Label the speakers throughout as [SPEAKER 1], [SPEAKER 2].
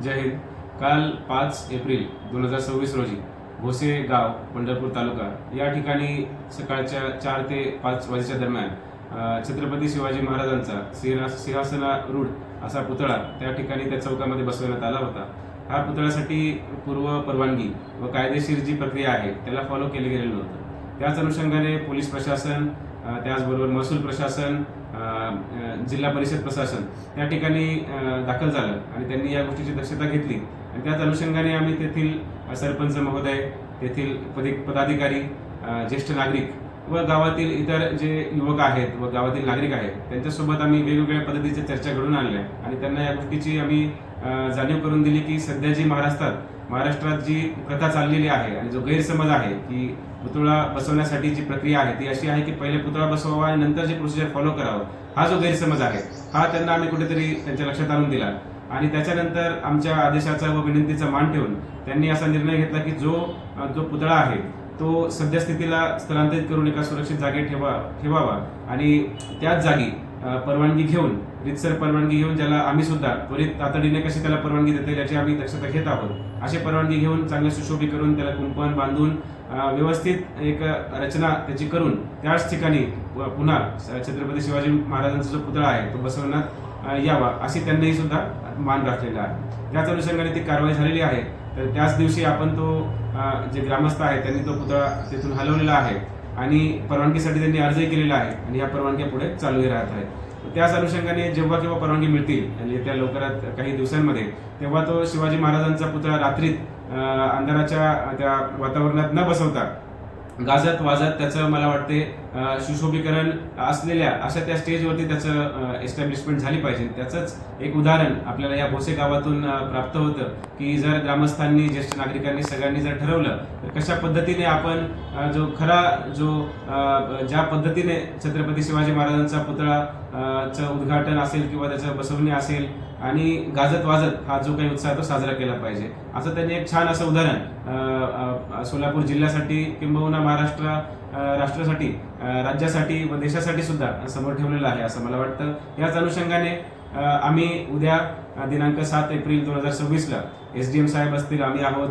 [SPEAKER 1] जय हिंद। काल 5 एप्रिल 2026 रोजी भोसे गाव, पंढरपूर तालुका या ठिकाणी सकाळच्या 4 ते 5 वाजेच्या दरम्यान छत्रपती शिवाजी महाराजांचा सिंहासनारूढ असा पुतळा त्या ठिकाणी त्या चौकामध्ये बसवण्यात आला होता। हा पुतळ्यासाठी पूर्व परवानगी व कायदेशीर जी प्रक्रिया आहे त्याला फॉलो केले गेलेलं नव्हतं। त्याच अनुषंगाने पोलीस प्रशासन, त्याचबरोबर महसूल प्रशासन, जिल्हा परिषद प्रशासन त्या ठिकाणी दाखल झालं आणि त्यांनी या गोष्टीची दक्षता घेतली आणि त्याच अनुषंगाने आम्ही तेथील सरपंच महोदय, तेथील पदाधिकारी, ज्येष्ठ नागरिक व गावातील इतर जे युवक आहेत व गावातील नागरिक आहेत त्यांच्यासोबत आम्ही वेगवेगळ्या पद्धतीच्या चर्चा घडून आणल्या आणि त्यांना या गोष्टीची आम्ही जाणीव करून दिली की सध्या जी महाराष्ट्रात जी प्रथा चाललेली आहे आणि जो गैरसमज आहे की पुतळा बसवण्यासाठी जी प्रक्रिया आहे ती अशी आहे की पहिले पुतळा बसवावा आणि नंतर जे प्रोसिजर फॉलो करावं, हा जो गैरसमज आहे हा त्यांना आम्ही कुठेतरी त्यांच्या लक्षात आणून दिला आणि त्याच्यानंतर आमच्या आदेशाचा व विनंतीचा मान ठेवून त्यांनी असा निर्णय घेतला की जो पुतळा आहे तो सद्यस्थितीला स्थलांतरित करून एका सुरक्षित जागी ठेवावा आणि त्याच जागी परवानगी घेऊन, रितसर परवानगी घेऊन, ज्याला आम्ही सुद्धा त्वरित तातडीने कशी त्याला परवानगी देता येईल याची आम्ही दक्षता घेत आहोत। अशी परवानगी घेऊन चांगले सुशोभीकरण, त्याला कुंपण बांधून व्यवस्थित एक रचना त्याची करून त्याच ठिकाणी पुन्हा छत्रपती शिवाजी महाराजांचा जो पुतळा आहे तो बसवण्यात यावा अशी त्यांनीही सुद्धा मान राखलेला आहे। त्याच अनुषंगाने ती कारवाई झालेली आहे। तर त्याच दिवशी आपण तो जे ग्रामस्थ आहेत त्यांनी तो पुतळा तिथून हलवलेला आहे आणि परवानगीसाठी त्यांनी अर्जही केलेला आहे आणि या परवानग्या पुढे चालूही राहत आहेत। त्याच अनुषंगाने जेव्हा केव्हा परवानगी मिळतील आणि येत्या लवकरात काही दिवसांमध्ये तेव्हा तो शिवाजी महाराजांचा पुतळा रात्रीत अंधाराच्या त्या वातावरणात न बसवता गाजत वाजत त्याचं मला वाटते सुशोभीकरण असलेल्या अशा त्या स्टेजवरती त्याचं एस्टॅब्लिशमेंट झाली पाहिजे। त्याचंच एक उदाहरण आपल्याला या भोसे गावातून प्राप्त होतं की जर ग्रामस्थांनी, ज्येष्ठ नागरिकांनी सगळ्यांनी जर ठरवलं तर कशा पद्धतीने आपण ज्या पद्धतीने छत्रपती शिवाजी महाराजांचा पुतळाचं उद्घाटन असेल किंवा त्याचं बसवणे असेल आणि गाजत वाजत हा जो काही उत्साह तो साजरा केला पाहिजे असं त्यांनी एक छान असं उदाहरण सोलापूर जिल्ह्यासाठी किंबहुना राष्ट्रासाठी, राज्यासाठी व देशासाठी सुद्धा समोर ठेवलेलं आहे असं मला वाटतं। याच अनुषंगाने आम्ही उद्या दिनांक 7 एप्रिल 2026 ला SDM साहेब असतील, आम्ही आहोत,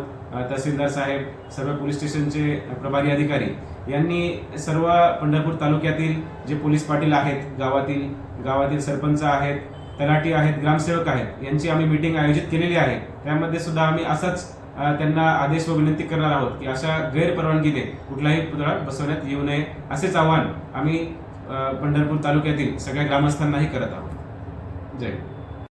[SPEAKER 1] तहसीलदार साहेब, सर्व पोलीस स्टेशनचे प्रभारी अधिकारी यांनी सर्व पंढरपूर तालुक्यातील जे पोलीस पाटील आहेत, गावातील सरपंच आहेत, तलाठी आहेत, ग्रामसेवक आहेत यांची आम्ही मीटिंग आयोजित केलेली आहे। त्यामध्ये सुद्धा आम्ही असाच त्यांना आदेश व विनंती करणार आहोत की अशा गैरपरवानगीने कुठलाही पुतळा बसवण्यात येऊ नये असेच आवाहन आम्ही पंढरपूर तालुक्यातील सगळ्या ग्रामस्थांनाही करत आहोत। जय हिंद।